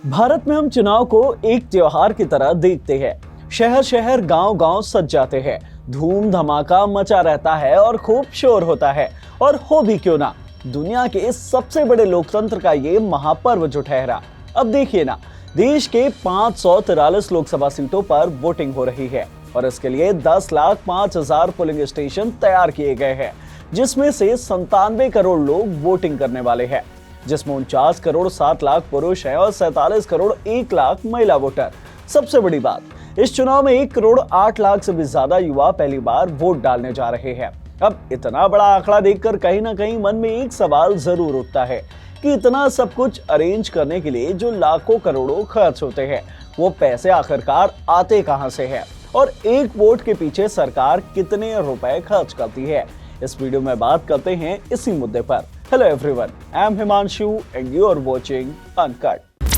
भारत में हम चुनाव को एक त्योहार की तरह देखते हैं। शहर शहर गांव गांव सज जाते हैं, धूम धमाका मचा रहता है और खूब शोर होता है। और हो भी क्यों ना, दुनिया के इस सबसे बड़े लोकतंत्र का ये महापर्व जो ठहरा। अब देखिए ना, देश के 543 लोकसभा सीटों पर वोटिंग हो रही है और इसके लिए 10,05,000 पोलिंग स्टेशन तैयार किए गए हैं, जिसमें से 97 करोड़ लोग वोटिंग करने वाले हैं, जिसमें 49 करोड़ 7 लाख पुरुष हैं और 47 करोड़ 1 लाख महिला वोटर। सबसे बड़ी बात, इस चुनाव में 1 करोड़ 8 लाख से भी ज्यादा युवा पहली बार वोट डालने जा रहे हैं। अब इतना बड़ा आंकड़ा देखकर कहीं ना कहीं मन में एक सवाल जरूर उठता है कि इतना सब कुछ अरेंज करने के लिए जो लाखों करोड़ों खर्च होते हैं, वो पैसे आखिरकार आते कहां से हैं और एक वोट के पीछे सरकार कितने रुपए खर्च करती है। इस वीडियो में बात करते हैं इसी मुद्दे पर। Hello everyone, I am Himanshu and you are watching uncut.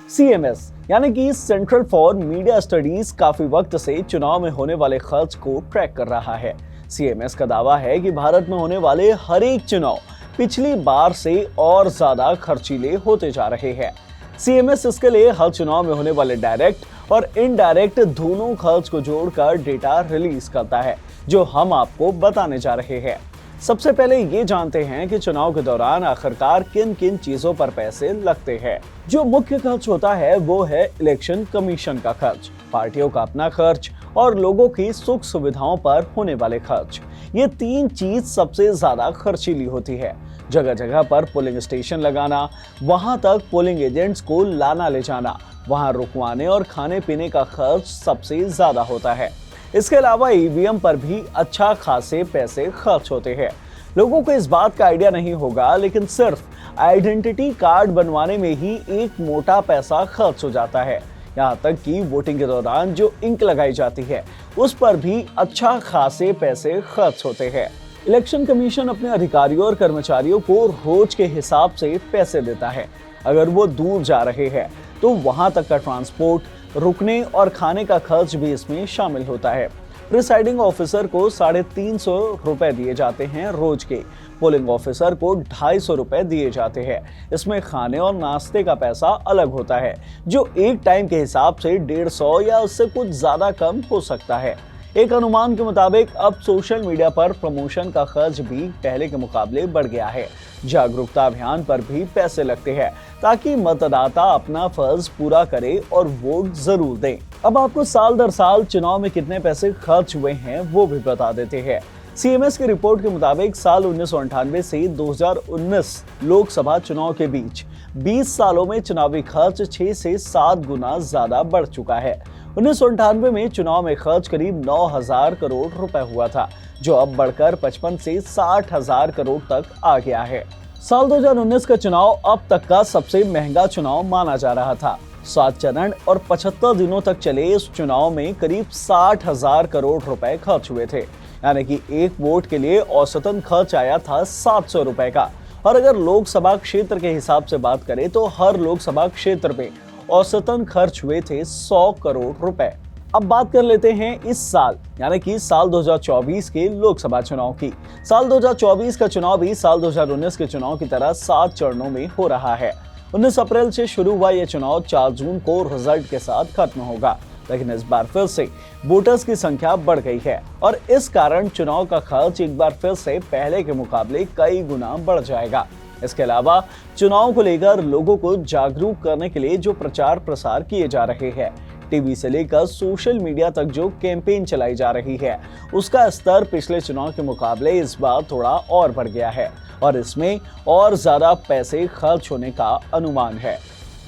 CMS यानी कि सेंट्रल फॉर मीडिया स्टडीज काफी वक्त से चुनाव में होने वाले खर्च को ट्रैक कर रहा है। सीएमएस का दावा है कि भारत में होने वाले हर एक चुनाव पिछली बार से और ज्यादा खर्चीले होते जा रहे हैं। सीएमएस इसके लिए हर चुनाव में होने वाले डायरेक्ट और इनडायरेक्ट दोनों खर्च को जोड़कर डेटा रिलीज करता है, जो हम आपको बताने जा रहे हैं। सबसे पहले ये जानते हैं कि चुनाव के दौरान आखिरकार किन किन चीजों पर पैसे लगते हैं। जो मुख्य खर्च होता है वो है इलेक्शन कमीशन का खर्च, पार्टियों का अपना खर्च और लोगों की सुख सुविधाओं पर होने वाले खर्च। ये तीन चीज सबसे ज्यादा खर्चीली होती है। जगह जगह पर पोलिंग स्टेशन लगाना, वहां तक पोलिंग एजेंट्स को लाना ले जाना, वहां रुकवाने और खाने पीने का खर्च सबसे ज्यादा होता है। इसके अलावा ईवीएम पर भी अच्छा खासे पैसे खर्च होते हैं। लोगों को इस बात का आइडिया नहीं होगा, लेकिन सिर्फ आइडेंटिटी कार्ड बनवाने में ही एक मोटा पैसा खर्च हो जाता है। यहाँ तक कि वोटिंग के दौरान जो इंक लगाई जाती है, उस पर भी अच्छा खासे पैसे खर्च होते हैं। इलेक्शन कमीशन अपने अधिकारियों और कर्मचारियों को रोज के हिसाब से पैसे देता है। अगर वो दूर जा रहे हैं तो वहां तक का ट्रांसपोर्ट, रुकने और खाने का खर्च भी इसमें शामिल होता है। प्रिसाइडिंग ऑफिसर को 350 रुपए दिए जाते हैं रोज के, पोलिंग ऑफिसर को 250 रुपए दिए जाते हैं। इसमें खाने और नाश्ते का पैसा अलग होता है, जो एक टाइम के हिसाब से 150 या उससे कुछ ज्यादा कम हो सकता है। एक अनुमान के मुताबिक अब सोशल मीडिया पर प्रमोशन का खर्च भी पहले के मुकाबले बढ़ गया है। जागरूकता अभियान पर भी पैसे लगते हैं ताकि मतदाता अपना फर्ज पूरा करे और वोट जरूर दें। अब आपको साल दर साल चुनाव में कितने पैसे खर्च हुए हैं वो भी बता देते हैं। सीएमएस की रिपोर्ट के मुताबिक साल 1998 से 2019 लोकसभा चुनाव के बीच 20 सालों में चुनावी खर्च 6 से 7 गुना ज्यादा बढ़ चुका है। 1998 में चुनाव में खर्च करीब 9,000 करोड़ रुपए हुआ था, जो अब बढ़कर 55 से 60,000 करोड़ तक आ गया है। साल 2019 का चुनाव अब तक का सबसे महंगा चुनाव माना जा रहा था। 7 चरण और 75 दिनों तक चले इस चुनाव में करीब 60,000 करोड़ रुपए खर्च हुए थे, यानी कि एक वोट के लिए औसतन खर्च आया था 700 रुपए का। और अगर लोकसभा क्षेत्र के हिसाब से बात करें तो हर लोकसभा क्षेत्र में औसतन खर्च हुए थे 100 करोड़ रुपए। अब बात कर लेते हैं इस साल, यानी कि साल 2024 के लोकसभा चुनाव की। साल 2024 का चुनाव भी साल 2019 के चुनाव की तरह 7 चरणों में हो रहा है। 19 अप्रैल से शुरू हुआ यह चुनाव 4 जून को रिजल्ट के साथ खत्म होगा, लेकिन इस बार फिर से वोटर्स की संख्या बढ़ गई है और इस कारण चुनाव का खर्च एक बार फिर से पहले के मुकाबले कई गुना बढ़ जाएगा। इसके अलावा चुनाव को लेकर लोगों को जागरूक करने के लिए जो प्रचार प्रसार किए जा रहे हैं, टीवी से लेकर सोशल मीडिया तक जो कैंपेन चलाई जा रही है, उसका स्तर पिछले चुनाव के मुकाबले इस बार थोड़ा और बढ़ गया है और इसमें और ज्यादा पैसे खर्च होने का अनुमान है।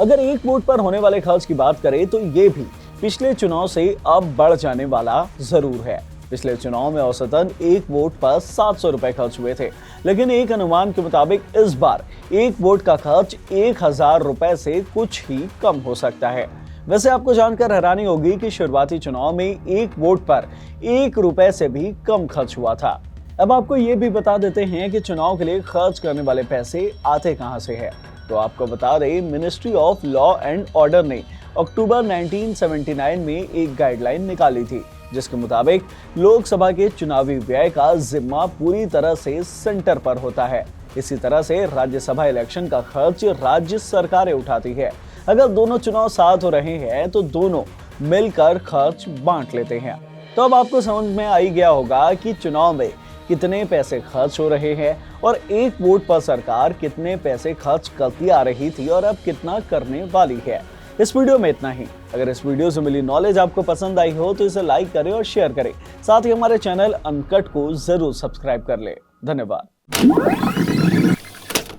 अगर एक वोट पर होने वाले खर्च की बात करें तो ये भी पिछले चुनाव से अब बढ़ जाने वाला जरूर है। पिछले चुनाव में औसतन एक वोट पर 700 रुपए खर्च हुए थे, लेकिन एक अनुमान के मुताबिक इस बार एक वोट का खर्च 1,000 रुपए से कुछ ही कम हो सकता है। वैसे आपको जानकर हैरानी होगी कि शुरुआती चुनाव में एक वोट पर 1 रुपए से भी कम खर्च हुआ था। अब आपको ये भी बता देते हैं कि चुनाव के लिए खर्च करने वाले पैसे आते कहां से है। तो आपको बता दें, ministry of law and order ने अक्टूबर 1979 में एक गाइडलाइन निकाली थी, जिसके मुताबिक लोकसभा के चुनावी व्यय का जिम्मा पूरी तरह से सेंटर पर होता है। इसी तरह से राज्यसभा इलेक्शन का खर्च राज्य सरकारें उठाती है। अगर दोनों चुनाव साथ हो रहे हैं तो दोनों मिलकर खर्च बांट लेते हैं। तो अब आपको समझ में आ ही गया होगा कि चुनाव में कितने पैसे खर्च हो रहे हैं और एक वोट पर सरकार कितने पैसे खर्च करती आ रही थी और अब कितना करने वाली है। इस वीडियो में इतना ही। अगर इस वीडियो से मिली नॉलेज आपको पसंद आई हो तो इसे लाइक करें और शेयर करें। साथ ही हमारे चैनल अनकट को जरूर सब्सक्राइब कर ले। धन्यवाद।